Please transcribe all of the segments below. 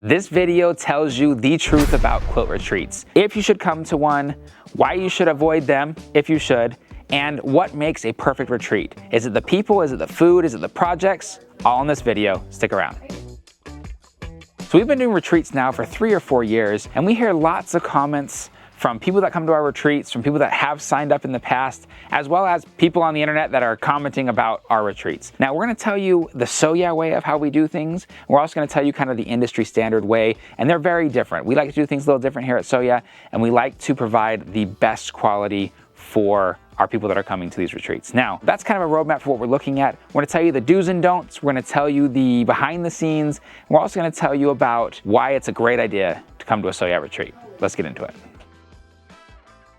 This video tells you the truth about quilt retreats. If you should come to one, why you should avoid them if you should, and what makes a perfect retreat. Is it the people? Is it the food? Is it the projects? All in this video. Stick around. So we've been doing retreats now for 3 or 4 years, and we hear lots of comments from people that come to our retreats, from people that have signed up in the past, as well as people on the internet that are commenting about our retreats. Now, we're gonna tell you the So Yeah way of how we do things. We're also gonna tell you kind of the industry standard way, and they're very different. We like to do things a little different here at So Yeah, and we like to provide the best quality for our people that are coming to these retreats. Now, that's kind of a roadmap for what we're looking at. We're gonna tell you the do's and don'ts. We're gonna tell you the behind the scenes. We're also gonna tell you about why it's a great idea to come to a So Yeah retreat. Let's get into it.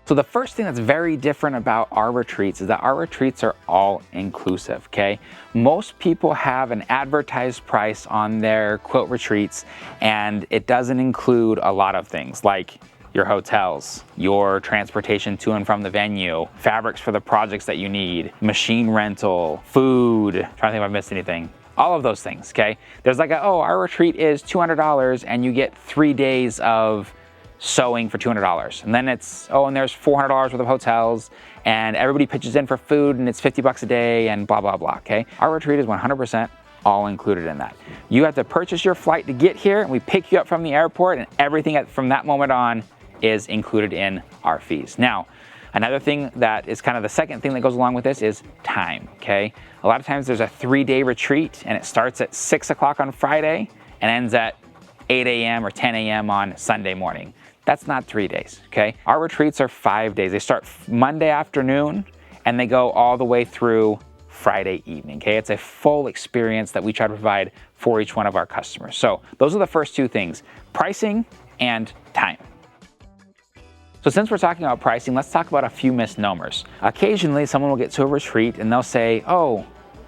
So the first thing that's very different about our retreats is that our retreats are all inclusive, okay? Most people have an advertised price on their quilt retreats, and it doesn't include a lot of things like your hotels, your transportation to and from the venue, fabrics for the projects that you need, machine rental, food, I'm trying to think if I missed anything. All of those things, okay? There's like our retreat is $200 and you get 3 days of sewing for $200. And then it's, and there's $400 worth of hotels and everybody pitches in for food and it's 50 bucks a day and blah, blah, blah, okay? Our retreat is 100% all included in that. You have to purchase your flight to get here, and we pick you up from the airport, and everything from that moment on is included in our fees. Now, another thing that is kind of the second thing that goes along with this is time, okay? A lot of times there's a 3-day retreat and it starts at 6 o'clock on Friday and ends at 8 a.m. or 10 a.m. on Sunday morning. That's not 3 days, okay? Our retreats are 5 days. They start Monday afternoon and they go all the way through Friday evening, okay? It's a full experience that we try to provide for each one of our customers. So those are the first two things, pricing and time. So since we're talking about pricing, let's talk about a few misnomers. Occasionally, someone will get to a retreat and they'll say,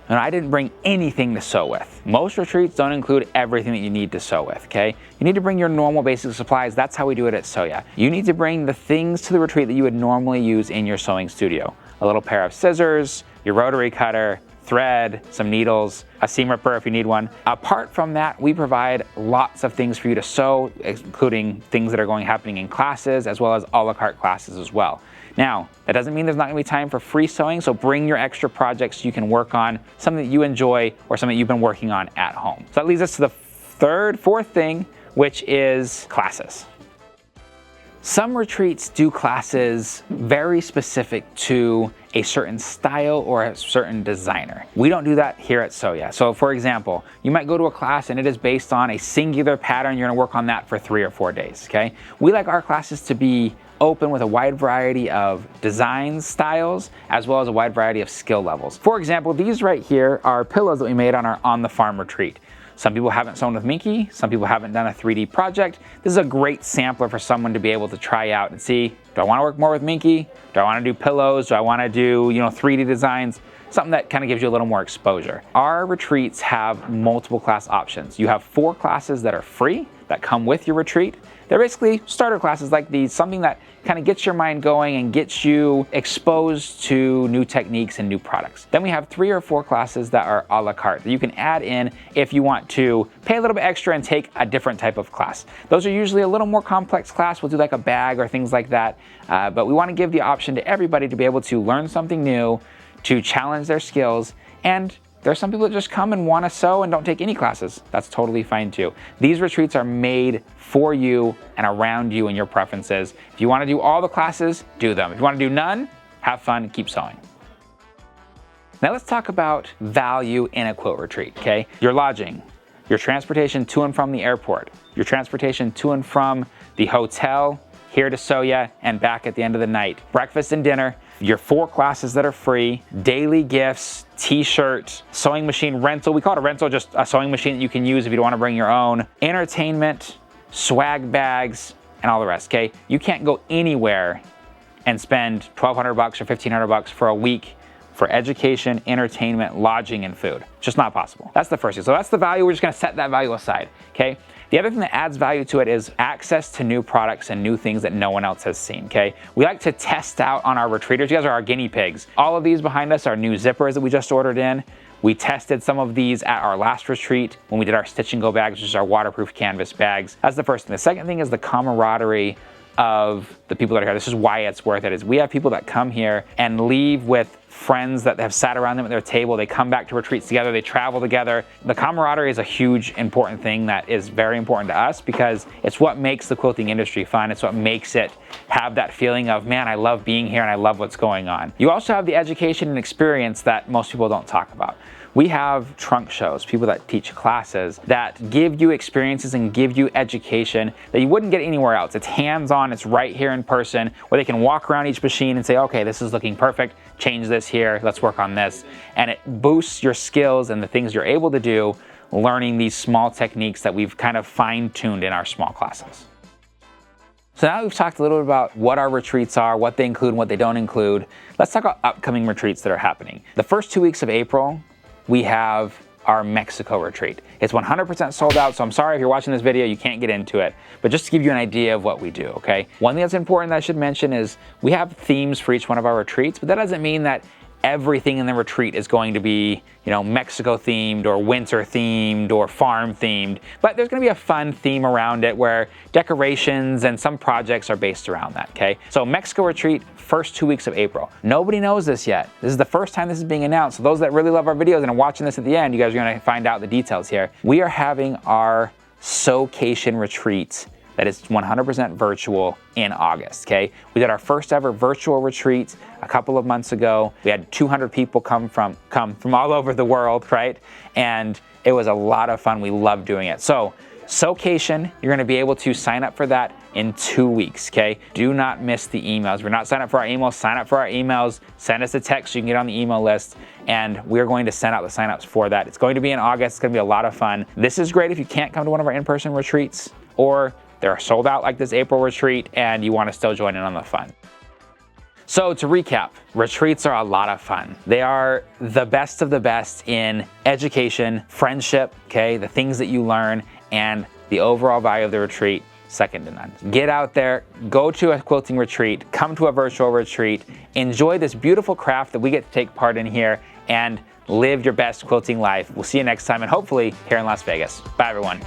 and I didn't bring anything to sew with. Most retreats don't include everything that you need to sew with, okay? You need to bring your normal basic supplies. That's how we do it at So Yeah. You need to bring the things to the retreat that you would normally use in your sewing studio. A little pair of scissors, your rotary cutter, thread, some needles, a seam ripper if you need one. Apart from that, we provide lots of things for you to sew, including things that are happening in classes, as well as a la carte classes as well. Now, that doesn't mean there's not gonna be time for free sewing, so bring your extra projects you can work on, something that you enjoy or something you've been working on at home. So that leads us to the fourth thing, which is classes. Some retreats do classes very specific to a certain style or a certain designer. We don't do that here at So Yeah. So for example, you might go to a class and it is based on a singular pattern. You're gonna work on that for 3 or 4 days, okay? We like our classes to be open with a wide variety of designs, styles, as well as a wide variety of skill levels. For example, these right here are pillows that we made on our On the Farm retreat. Some people haven't sewn with Minky, some people haven't done a 3D project. This is a great sampler for someone to be able to try out and see, do I wanna work more with Minky? Do I wanna do pillows? Do I wanna do 3D designs? Something that kind of gives you a little more exposure. Our retreats have multiple class options. You have 4 classes that are free, that come with your retreat. They're basically starter classes like these, something that kind of gets your mind going and gets you exposed to new techniques and new products. Then we have 3 or 4 classes that are a la carte that you can add in if you want to pay a little bit extra and take a different type of class. Those are usually a little more complex class. We'll do like a bag or things like that. But we want to give the option to everybody to be able to learn something new, to challenge their skills, and there's some people that just come and want to sew and don't take any classes. That's totally fine too. These retreats are made for you and around you and your preferences. If you want to do all the classes, do them. If you want to do none, have fun, keep sewing. Now let's talk about value in a quilt retreat, okay? Your lodging, your transportation to and from the airport, your transportation to and from the hotel, here to So Yeah, and back at the end of the night. Breakfast and dinner, your 4 classes that are free, daily gifts, t-shirt, sewing machine rental. We call it a rental, just a sewing machine that you can use if you don't want to bring your own. Entertainment, swag bags, and all the rest, okay? You can't go anywhere and spend $1,200 or $1,500 for a week for education, entertainment, lodging, and food. It's just not possible. That's the first thing. So that's the value. We're just gonna set that value aside, okay? The other thing that adds value to it is access to new products and new things that no one else has seen, okay? We like to test out on our retreaters. You guys are our guinea pigs. All of these behind us are new zippers that we just ordered in. We tested some of these at our last retreat when we did our stitch and go bags, which is our waterproof canvas bags. That's the first thing. The second thing is the camaraderie of the people that are here. This is why it's worth it, is we have people that come here and leave with friends that have sat around them at their table. They come back to retreats together, they travel together. The camaraderie is a huge important thing that is very important to us, because it's what makes the quilting industry fun. It's what makes it have that feeling of, man, I love being here and I love what's going on. You also have the education and experience that most people don't talk about. We have trunk shows, people that teach classes that give you experiences and give you education that you wouldn't get anywhere else. It's hands-on, it's right here in person, where they can walk around each machine and say, okay, this is looking perfect, change this here, let's work on this. And it boosts your skills and the things you're able to do, learning these small techniques that we've kind of fine-tuned in our small classes. So now we've talked a little bit about what our retreats are, what they include and what they don't include. Let's talk about upcoming retreats that are happening. The first 2 weeks of April, we have our Mexico retreat. It's 100% sold out, so I'm sorry if you're watching this video, you can't get into it, but just to give you an idea of what we do, okay? One thing that's important that I should mention is we have themes for each one of our retreats, but that doesn't mean that everything in the retreat is going to be, Mexico themed or winter themed or farm themed, but there's gonna be a fun theme around it where decorations and some projects are based around that, okay? So Mexico retreat, first 2 weeks of April. Nobody knows this yet. This is the first time this is being announced. So those that really love our videos and are watching this at the end, you guys are gonna find out the details here. We are having our Socation retreat that is 100% virtual in August, okay? We did our first ever virtual retreat a couple of months ago. We had 200 people come from all over the world, right? And it was a lot of fun. We loved doing it. So Socation, you're gonna be able to sign up for that in 2 weeks, okay? Do not miss the emails. If you're not signed up for our emails, sign up for our emails, send us a text so you can get on the email list, and we're going to send out the signups for that. It's going to be in August. It's gonna be a lot of fun. This is great if you can't come to one of our in-person retreats, or they're sold out like this April retreat and you wanna still join in on the fun. So to recap, retreats are a lot of fun. They are the best of the best in education, friendship, okay, the things that you learn, and the overall value of the retreat, second to none. Get out there, go to a quilting retreat, come to a virtual retreat, enjoy this beautiful craft that we get to take part in here, and live your best quilting life. We'll see you next time, and hopefully here in Las Vegas. Bye everyone.